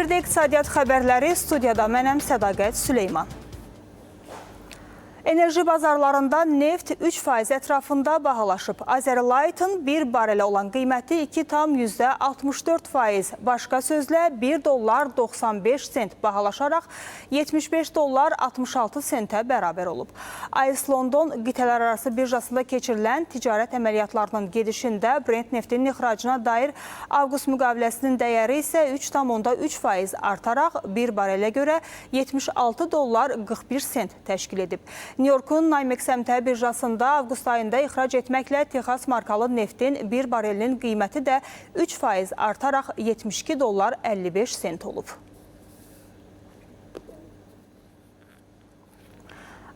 Efirdə iqtisadiyyat xəbərləri, studiyada mənəm Sədaqət Süleyman. Enerji bazarlarında neft 3% ətrafında bahalaşıb. Azerlight'ın 1 barelə olan qiyməti 2,64%. Başqa sözlə $1.95 bahalaşaraq $75.66 bərabər olub. AES London qitələrarası birjasında keçirilən ticarət əməliyyatlarının gedişində Brent neftinin ixracına dair avqust müqaviləsinin dəyəri isə 3,3% artaraq 1 barelə görə $76.41 təşkil edib. New York'un NYMEX əmtəə birjasında avqust ayında ixrac etməklə Texas markalı neftin 1 barelinin qiyməti də 3% artaraq $72.55 olub.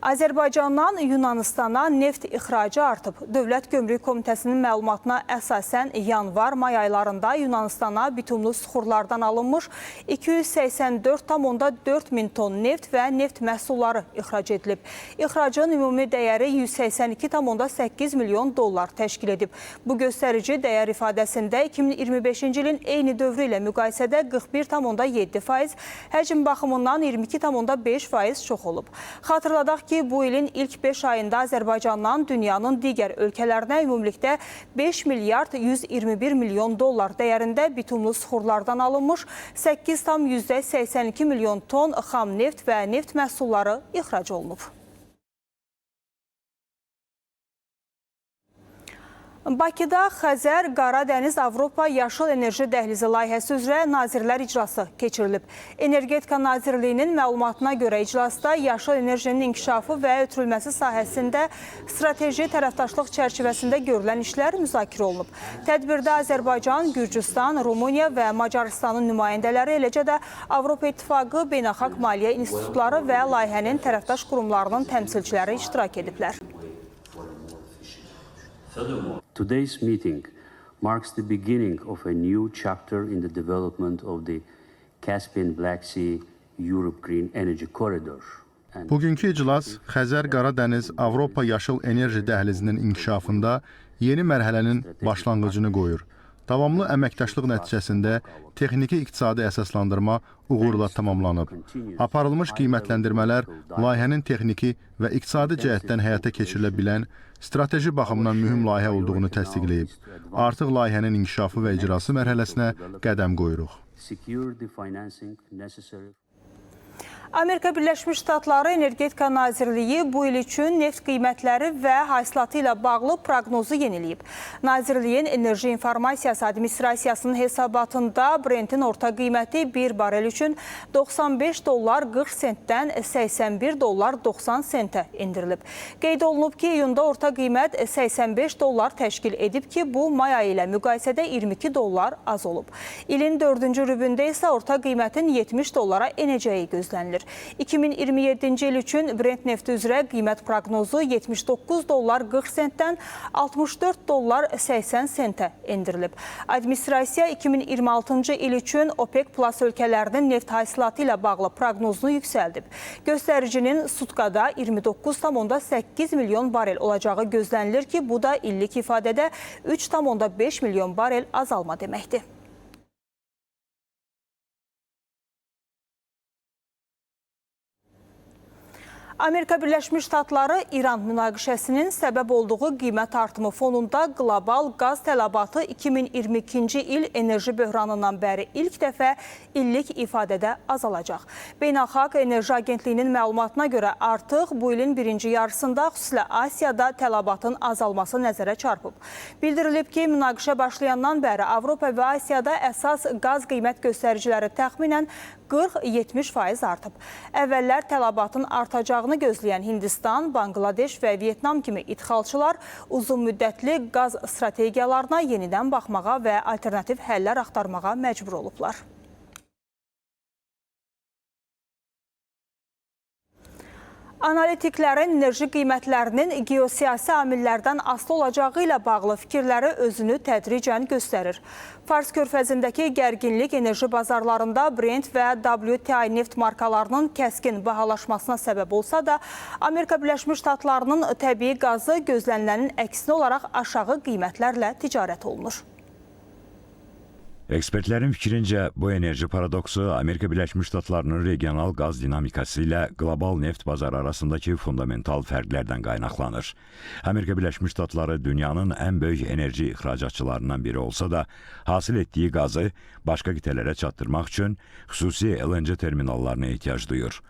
Azərbaycandan Yunanistana neft ixracı artıb. Dövlət Gömrük Komitəsinin məlumatına əsasən yanvar-may aylarında Yunanistana bitumlu suxurlardan alınmış 284,4 min ton neft və neft məhsulları ixrac edilib. İxracın ümumi dəyəri $182,8 milyon təşkil edib. Bu göstərici dəyər ifadəsində 2025-ci ilin eyni dövrü ilə müqayisədə 41,7%, həcm baxımından 22,5% çox olub. Xatırladaq ki, bu ilin ilk 5 ayında Azərbaycandan dünyanın digər ölkələrinə ümumilikdə 5 milyard 121 milyon dollar dəyərində bitumlu suxurlardan alınmış 8,82 milyon ton xam neft və neft məhsulları ixrac olunub. Bakıda Xəzər, Qaradəniz, Avropa Yaşıl Enerji Dəhlizi layihəsi üzrə Nazirlər İclası keçirilib. Energetika Nazirliyinin məlumatına görə iclasda yaşıl enerjinin inkişafı və ötürülməsi sahəsində strateji tərəfdaşlıq çərçivəsində görülən işlər müzakirə olunub. Tədbirdə Azərbaycan, Gürcüstan, Rumıniya və Macarıstanın nümayəndələri, eləcə də Avropa İttifaqı, Beynəlxalq Maliyyə İnstitutları və layihənin tərəfdaş qurumlarının təmsilçiləri iştirak ediblər. Today's meeting marks the beginning of a new chapter in the development of the Caspian Black Sea Europe Green Energy Corridor. Bugünkü iclas Xəzər, Qaradəniz, Avropa Yaşıl Enerji Dəhlizinin inkişafında yeni mərhələnin başlanğıcını qoyur. Davamlı əməkdaşlıq nəticəsində texniki iqtisadi əsaslandırma uğurla tamamlanıb. Aparılmış qiymətləndirmələr layihənin texniki və iqtisadi cəhətdən həyata keçirilə bilən strateji baxımdan mühüm layihə olduğunu təsdiqləyib. Artıq layihənin inkişafı və icrası mərhələsinə qədəm qoyuruq. Amerika Birləşmiş Ştatları Energetika Nazirliyi bu il üçün neft qiymətləri və hasilatı ilə bağlı proqnozu yeniləyib. Nazirliyin Enerji İnformasiyası Administrasiyasının hesabatında Brentin orta qiyməti 1 barel üçün $95.40-dən $81.90 endirilib. Qeyd olunub ki, iyunda orta qiymət $85 təşkil edib ki, bu may ayı ilə müqayisədə $22 az olub. İlin 4-cü rübündə isə orta qiymətin $70 enəcəyi gözlənilir. 2027-ci il üçün Brent nefti üzrə qiymət proqnozu $79.40-dən $64.80 endirilib. Administrasiya 2026-cı il üçün OPEC Plus ölkələrinin neft hasilatı ilə bağlı proqnozunu yüksəldib. Göstəricinin sutkada 29,8 milyon barel olacağı gözlənilir ki, bu da illik ifadədə 3,5 milyon barel azalma deməkdir. Amerika Birləşmiş Ştatları İran münaqişəsinin səbəb olduğu qiymət artımı fonunda qlobal qaz tələbatı 2022-ci il enerji böhranından bəri ilk dəfə illik ifadədə azalacaq. Beynəlxalq Enerji Agentliyinin məlumatına görə artıq bu ilin birinci yarısında xüsusilə Asiyada tələbatın azalması nəzərə çarpıb. Bildirilib ki, münaqişə başlayandan bəri Avropa və Asiyada əsas qaz qiymət göstəriciləri təxminən 40-70% artıb. Əvvəllər tələbatın artacağını gözləyən Hindistan, Bangladeş və Vyetnam kimi idxalçılar uzun müddətli qaz strategiyalarına yenidən baxmağa və alternativ həllər axtarmağa məcbur olublar. Analitiklərin enerji qiymətlərinin geosiyasi amillərdən asılı olacağı ilə bağlı fikirləri özünü tədricən göstərir. Fars körfəzindəki gərginlik enerji bazarlarında Brent və WTI neft markalarının kəskin bahalaşmasına səbəb olsa da, Amerika Birləşmiş Ştatlarının təbii qazı gözlənilənin əksinə olaraq aşağı qiymətlərlə ticarət olunur. Ekspertlərin fikrincə, bu enerji paradoksu Amerika Birləşmiş Ştatlarının regional qaz dinamikası ilə qlobal neft bazarı arasındakı fundamental fərqlərdən qaynaqlanır. Amerika Birləşmiş Ştatları dünyanın ən böyük enerji ixracatçılarından biri olsa da, hasil etdiyi qazı başqa qitələrə çatdırmaq üçün xüsusi LNG terminallarına ehtiyac duyur.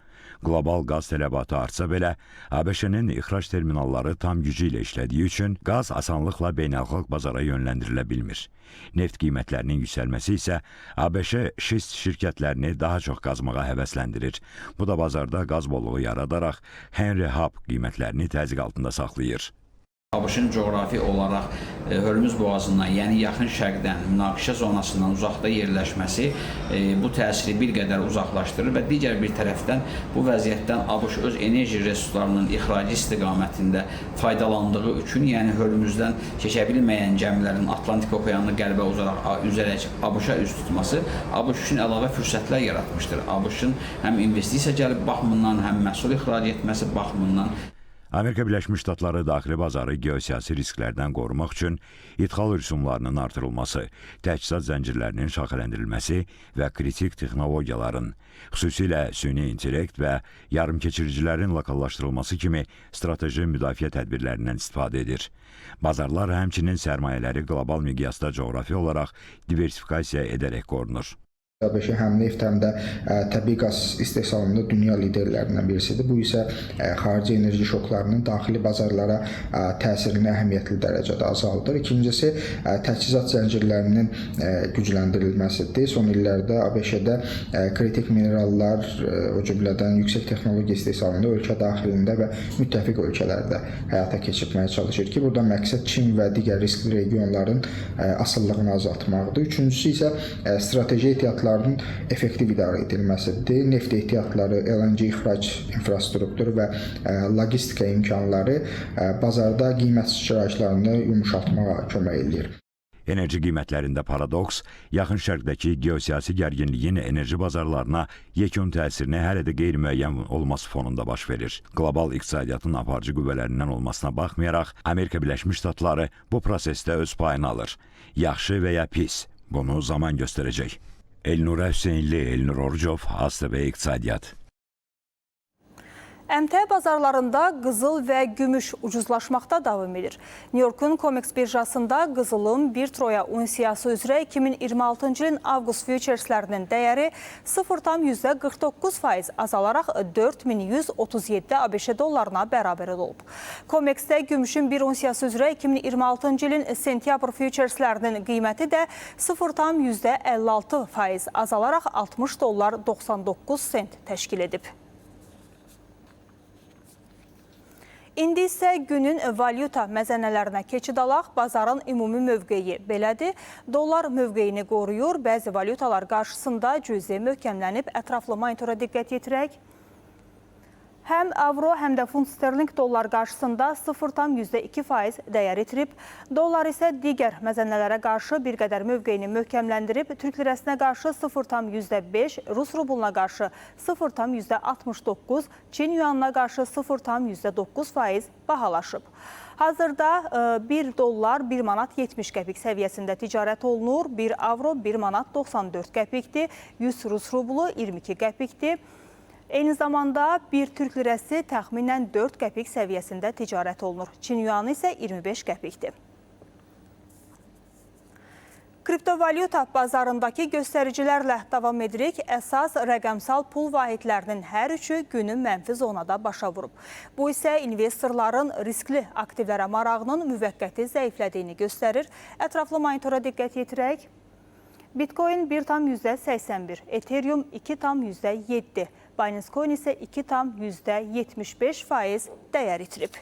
Qlobal qaz tələbatı artsa belə, ABŞ-nin ixrac terminalları tam gücü ilə işlədiyi üçün qaz asanlıqla beynəlxalq bazara yönləndirilə bilmir. Neft qiymətlərinin yüksəlməsi isə ABŞ şist şirkətlərini daha çox qazmağa həvəsləndirir. Bu da bazarda qaz bolluğu yaradaraq Henry Hub qiymətlərini təzyiq altında saxlayır. ABŞ-ın coğrafi olaraq Hörmüz boğazından, yəni yaxın şərqdən, münaqişə zonasından uzaqda yerləşməsi bu təsiri bir qədər uzaqlaşdırır və digər bir tərəfdən bu vəziyyətdən ABŞ öz enerji resurslarının ixracı istiqamətində faydalandığı üçün, yəni Hörmüzdən keçə bilməyən gəmilərin Atlantik okeanını qərbə üzərək ABŞ-a üz tutması ABŞ üçün əlavə fürsətlər yaratmışdır. ABŞ-ın həm investisiya gəlib baxımından, həm məhsul ixrac etməsi baxımından. Amerika Birləşmiş Ştatları daxili bazarı geosiyasi risklərdən qorumaq üçün idxal rüsumlarının artırılması, təchizat zəncirlərinin şaxələndirilməsi və kritik texnologiyaların, xüsusilə süni intellekt və yarımkeçiricilərin lokallaşdırılması kimi strateji müdafiə tədbirlərindən istifadə edir. Bazarlar həmçinin sərmayələri qlobal miqyasda coğrafi olaraq diversifikasiya edərək qorunur. ABŞ həm neft, həm də təbii qaz istehsalında dünya liderlərindən birisidir. Bu isə xarici enerji şoklarının daxili bazarlara təsirini əhəmiyyətli dərəcədə azaldır. İkincisi, təchizat zəncirlərinin gücləndirilməsidir. Son illərdə ABŞ-də kritik minerallar, o cümlədən yüksək texnologiya istehsalında ölkə daxilində və müttəfiq ölkələrdə həyata keçirməyə çalışır ki, burada məqsəd Çin və digər riskli regionların asıllığını azaltmaqdır. Üçüncüsü isə strateji ehtiyatlar effektiv idarə edilməsidir. Neft ehtiyatları, LNG ixrac infrastrukturu və logistika imkanları bazarda qiymət sıçrayışlarını yumuşaltmağa kömək edir. Enerji qiymətlərində paradoks, yaxın şərqdəki geosiyasi gərginliyin enerji bazarlarına yekun təsirini hələ də qeyri-müəyyən olması fonunda baş verir. Qlobal iqtisadiyyatın aparıcı qüvvələrindən olmasına baxmayaraq, Amerika Birləşmiş Ştatları bu prosesdə öz payını alır. Yaxşı və ya pis, bunu zaman göstərəcək. Elnur Hüseynli, Elnur Orucov, ASTV İqtisadiyyat. Əmtəə bazarlarında qızıl və gümüş ucuzlaşmaqda davam edir. New York'un COMEX birjasında qızılın 1 troya unsiyası üzrə 2026-cı ilin avqust fütureslərinin dəyəri 0,49% azalaraq 4137 ABŞ dollarına bərabər olub. COMEX-də gümüşün 1 unsiyası üzrə 2026-cı ilin sentyabr fütureslərinin qiyməti də 0,56% azalaraq 60 dollar 99 sent təşkil edib. İndi isə günün valyuta məzənələrinə keçid alaq. Bazarın ümumi mövqeyi belədir. Dollar mövqeyini qoruyur. Bəzi valyutalar qarşısında cüzi möhkəmlənib. Ətraflı monitora diqqət yetirək. Həm avro, həm də funt sterling dollar qarşısında 0,2% dəyər itirib. Dollar isə digər məzənələrə qarşı bir qədər mövqeyini möhkəmləndirib. Türk lirəsinə qarşı 0,5%, Rus rubluna qarşı 0,69%, Çin yuanına qarşı 0,9% bahalaşıb. Hazırda 1 dollar 1 manat 70 qəpik səviyyəsində ticarət olunur. 1 avro 1 manat 94 qəpikdir. 100 Rus rublu 22 qəpikdir. Eyni zamanda bir Türk lirəsi təxminən 4 qəpik səviyyəsində ticarət olunur. Çin yuanı isə 25 qəpikdir. Kriptovalyuta bazarındakı göstəricilərlə davam edirik. Əsas rəqəmsal pul vahidlərinin hər üçü günün mənfi zonada başa vurub. Bu isə investorların riskli aktivlərə marağının müvəqqəti zəiflədiyini göstərir. Ətraflı monitora diqqət yetirək. Bitcoin 1,81, Ethereum 2,7, Binance Coin isə 2,75% dəyər itirib.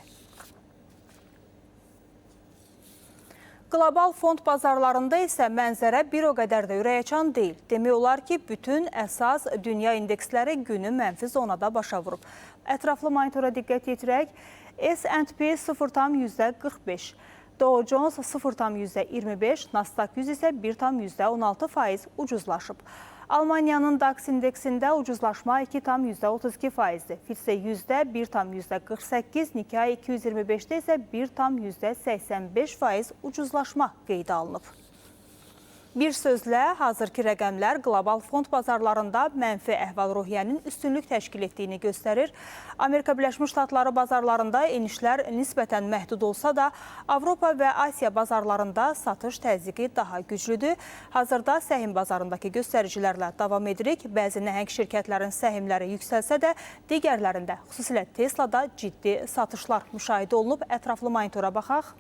Qlobal fond bazarlarında isə mənzərə bir o qədər də ürəkaçan deyil. Demək olar ki, bütün əsas dünya indeksləri günün mənfi zonada başa vurub. Ətraflı monitora diqqət yetirək. S&P 0,45, Dow Jones 0,25, Nasdaq 100 isə 1,16% ucuzlaşıb. Almaniyanın DAX indeksində ucuzlaşma 2,32%-dir. FTSE 100-də 1,48%, Nikkei 225-də isə 1,85% ucuzlaşma qeydə alınıb. Bir sözlə, hazırki rəqəmlər qlobal fond bazarlarında mənfi əhval-ruhiyyənin üstünlük təşkil etdiyini göstərir. Amerika Birləşmiş Ştatları bazarlarında enişlər nisbətən məhdud olsa da, Avropa və Asiya bazarlarında satış təzyiqi daha güclüdür. Hazırda səhim bazarındakı göstəricilərlə davam edirik. Bəzi nəhəng şirkətlərin səhimləri yüksəlsə də, digərlərində, xüsusilə Tesla'da ciddi satışlar müşahidə olunub. Ətraflı monitora baxaq.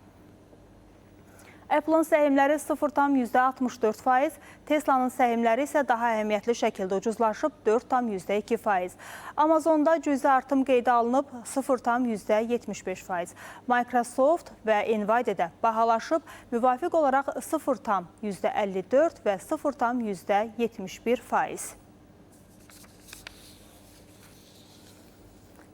Apple'ın səhimləri 0,64%, Tesla'nın səhimləri isə daha əhəmiyyətli şəkildə ucuzlaşıb 4,2%. Amazonda cüzi artım qeydə alınıb 0,75%. Microsoft və Nvidia-da bahalaşıb, müvafiq olaraq 0,54% və 0,71%.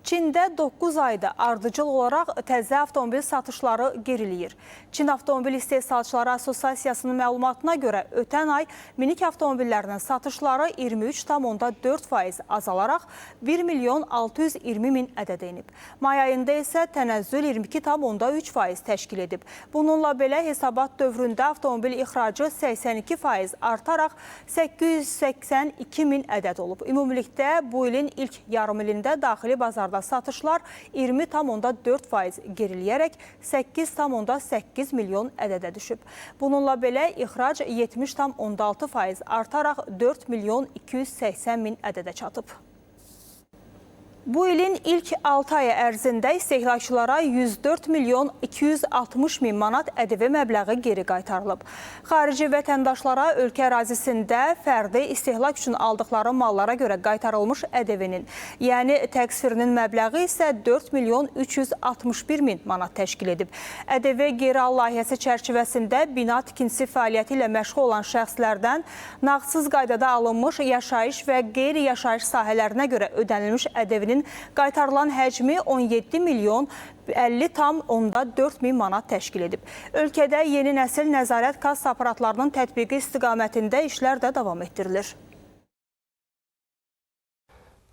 Çində 9 ayda ardıcıl olaraq təzə avtomobil satışları geriləyir. Çin Avtomobil İstehsalçıları Assosiasiyasının məlumatına görə ötən ay minik avtomobillərinin satışları 23,4% azalaraq 1.620.000 ədədə inib. May ayında isə tənəzzül 22,3% təşkil edib. Bununla belə hesabat dövründə avtomobil ixracı 82% artaraq 882.000 ədəd olub. Ümumilikdə bu ilin ilk yarım ilində daxili bazarda satışlar 20,4% geriləyərək 8,8 milyon ədədə düşüb. Bununla belə ixrac 70,6% artaraq 4.280.000 ədədə çatıb. Bu ilin ilk 6 ayı ərzində istehlakçılara 104.260.000 manat ƏDV məbləği geri qaytarılıb. Xarici vətəndaşlara ölkə ərazisində fərdi istehlak üçün aldıqları mallara görə qaytarılmış ƏDV-nin, yəni təqsirinin məbləği isə 4.361.000 manat təşkil edib. ƏDV geri al layihəsi çərçivəsində bina tikintisi fəaliyyəti ilə məşğul olan şəxslərdən nağdsız qaydada alınmış yaşayış və qeyri-yaşayış sahələrinə görə ödənilmiş ƏDV-nin qaytarılan həcmi 17.050,4 manat təşkil edib. Ölkədə yeni nəsil nəzarət kassa aparatlarının tətbiqi istiqamətində işlər də davam etdirilir.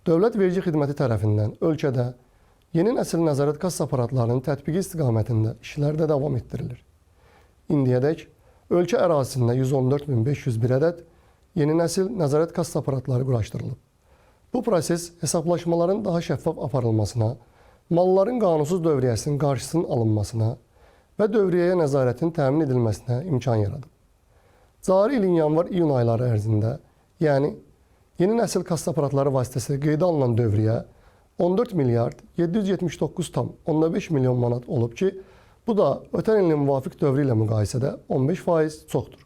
Dövlət Vergi Xidməti tərəfindən ölkədə yeni nəsil nəzarət kassa aparatlarının tətbiqi istiqamətində işlər də davam etdirilir. İndiyədək ölkə ərazisində 114.501 ədəd yeni nəsil nəzarət kassa aparatları quraşdırılıb. Bu proses hesablaşmaların daha şəffaf aparılmasına, malların qanunsuz dövriyyəsinin qarşısının alınmasına və dövriyyəyə nəzarətin təmin edilməsinə imkan yaradıb. Cari ilin yanvar-iyun ayları ərzində, yəni yeni nəsil kassa aparatları vasitəsilə qeydə alınan dövriyyə 14 milyard 779,5 milyon manat olub ki, bu da ötən ilin müvafiq dövrü ilə müqayisədə 15% çoxdur.